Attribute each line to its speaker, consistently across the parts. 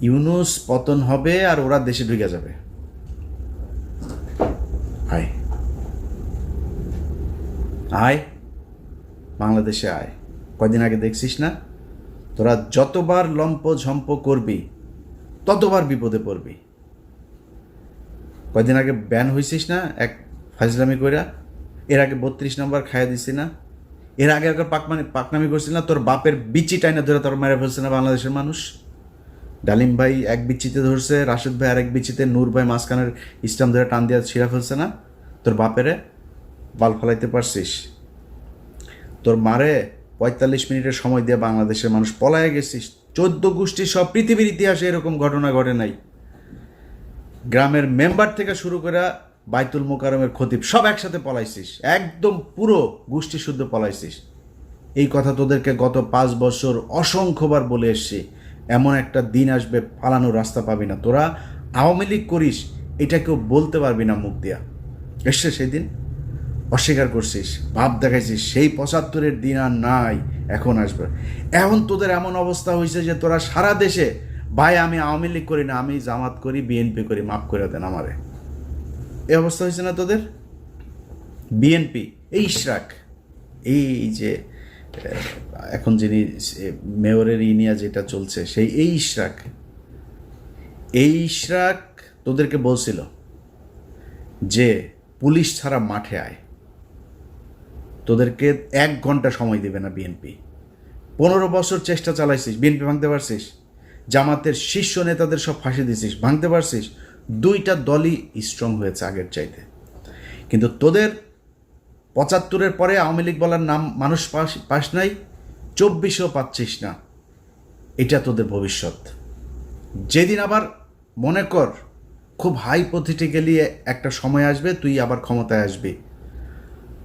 Speaker 1: ইউনূস পতন হবে আর ওরা দেশে ঢুকে যাবে। আয় আয়, বাংলাদেশে আয়। কয়দিন আগে দেখছিস না, তোরা যতবার লম্প ঝম্প করবি ততবার বিপদে পড়বি। কয়দিন আগে ব্যান হয়েছিস না এক ফাজলামি কইরা, এর আগে 32 নম্বর খাইয়া দিছি না, এর আগে একবার পাকনামি করছিল না, তোর বাপের বিচি টাইনা ধরে তোর মেরে ফেলছে না বাংলাদেশের মানুষ। ডালিম ভাই এক বিচিতে ধরছে, রাশেদ ভাই আরেক বিচিতে, নূর ভাই মাঝখানের ইসলাম ধরে টান দিয়া ছিঁড়া ফেলছে না। তোর বাপেরে বাল ফেলাইতে পারছিস? তোর মারে 45 মিনিটের সময় দিয়ে বাংলাদেশের মানুষ পলায় গেছিস। 14 গোষ্ঠী সব পৃথিবীর ইতিহাসে এরকম ঘটনা ঘটে নাই। গ্রামের মেম্বার থেকে শুরু করে বাইতুল মোকাররমের খতিব সব একসাথে পলাইছিস, একদম পুরো গোষ্ঠী শুদ্ধ পলাইছিস। এই কথা তোদেরকে গত 5 বছর অসংখ্যবার বলে এসছি। এমন একটা দিন আসবে পালানোর রাস্তা পাবি না। তোরা আওয়ামী লীগ করিস এটা কেউ বলতে পারবি না মুখ দিয়া। এসছে সেই দিন, অস্বীকার করছিস, ভাব দেখাইছিস, সেই 75-এর দিন আর নাই, এখন আসবে। এখন তোদের এমন অবস্থা হয়েছে যে তোরা সারা দেশে, ভাই আমি আওয়ামী লীগ করি না, আমি জামাত করি, বিএনপি করি, মাফ করে দেন আমারে। এই অবস্থা হয়েছে না তোদের? বিএনপি, এই ইশরাক, এই যে এখন যিনি মেয়রের ইনিয়া যেটা চলছে, সেই এই ইশরাক তোদেরকে বলছিল যে পুলিশ ছাড়া মাঠে আয়। তোদেরকে 1 ঘন্টা সময় দেবে না বিএনপি। 15 বছর চেষ্টা চালাইছিস, বিএনপি ভাঙতে পারছিস? জামাতের শীর্ষ নেতাদের সব ফাঁসি দিছিস, ভাঙতে পারছিস? 2টা দলই স্ট্রং হয়েছে আগের চাইতে। কিন্তু তোদের 75-এর পরে আওয়ামী লীগ বলার নাম মানুষ পাস নাই, 24-ও পাচ্ছিস না। এটা তোদের ভবিষ্যৎ। যেদিন আবার মনে কর খুব হাইপোথেটিক্যালি একটা সময় আসবে, তুই আবার ক্ষমতায় আসবি,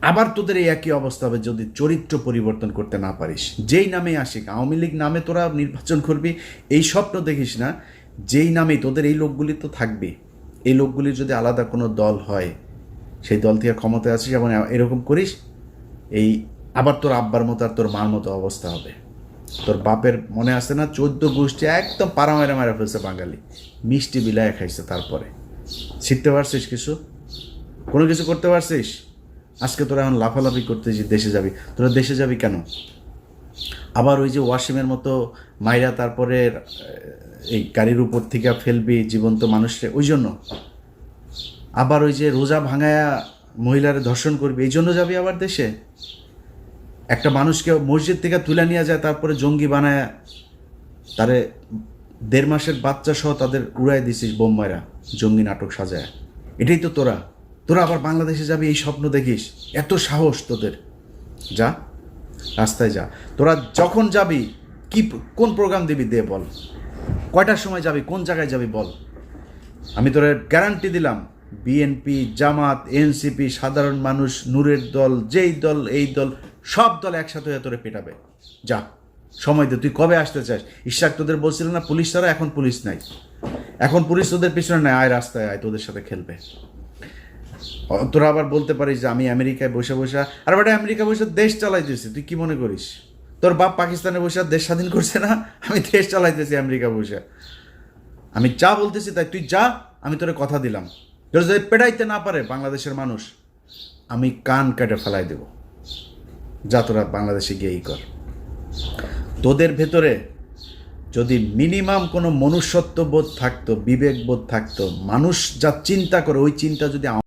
Speaker 1: আবার তোদের এই একই অবস্থা হবে যদি চরিত্র পরিবর্তন করতে না পারিস। যেই নামে আসিক, আওয়ামী লীগ নামে তোরা নির্বাচন করবি, এই স্বপ্ন দেখিস না। যেই নামে তোদের এই লোকগুলি তো থাকবে, এই লোকগুলির যদি আলাদা কোনো দল হয়, সেই দল থেকে ক্ষমতায় আসিস এবং এরকম করিস, এই আবার তোর আব্বার মতো আর তোর মার মতো অবস্থা হবে। তোর বাপের মনে আছে না, 14 গোষ্ঠী একদম পাড়া মেরা মেরা ফেলছে বাঙালি, মিষ্টি বিলায় খাইছে। তারপরে শিখতে পারছিস কিছু? কোনো কিছু করতে পারছিস? আজকে তোরা এখন লাফালাফি করতে যে দেশে যাবি। তোরা দেশে যাবি কেন? আবার ওই যে ওয়াসিমের মতো মাইরা তারপরে এই গাড়ির উপর থেকে ফেলবি জীবন্ত মানুষকে, ওই জন্য? আবার ওই যে রোজা ভাঙায়া মহিলারে ধর্ষণ করবি, এই জন্য যাবি আবার দেশে? একটা মানুষকে মসজিদ থেকে তুলে নিয়ে যায়, তারপরে জঙ্গি বানায় তারে 1.5 মাসের বাচ্চা সহ তাদের উড়াই দিছিস বোম মারা, জঙ্গি নাটক সাজায়। এটাই তো তোরা আবার বাংলাদেশে যাবি, এই স্বপ্ন দেখিস? এত সাহস তোদের? যা, রাস্তায় যা। তোরা যখন যাবি কোন প্রোগ্রাম দিবি দে বল, কয়টার সময় যাবি, কোন জায়গায় যাবি বল। আমি তোরা গ্যারান্টি দিলাম, বিএনপি, জামাত, এনসিপি, সাধারণ মানুষ, নূরের দল, যেই দল এই দল, সব দল একসাথে হয়ে তোরে পেটাবে। যা, সময় দে। তুই কবে আসতে চাস? ইশরাক তোদের বলছিল না পুলিশ ছাড়া? এখন পুলিশ নাই, এখন পুলিশ তোদের পিছনে নাই। আয়, রাস্তায় আয়, তোদের সাথে খেলবে। তোরা আবার বলতে পারিস যে আমি আমেরিকায় বসে বসে, আর বেটা আমেরিকা বসে দেশ চালাইতেছি, তুই কি মনে করিস? তোর বাপ পাকিস্তানে বসে দেশ স্বাধীন করছে না? আমি দেশ চালাইতেছি আমেরিকা বসে। আমি যা বলতেছি তাই, তুই যা, আমি তোরে কথা দিলাম। তোর যদি পেটাইতে না পারে বাংলাদেশের মানুষ, আমি কান কেটে ফেলাই দেব। যা, তোরা বাংলাদেশে গিয়েই কর। তোদের ভেতরে যদি মিনিমাম কোনো মনুষ্যত্ববোধ থাকতো, বিবেকবোধ থাকতো, মানুষ যা চিন্তা করে ওই চিন্তা যদি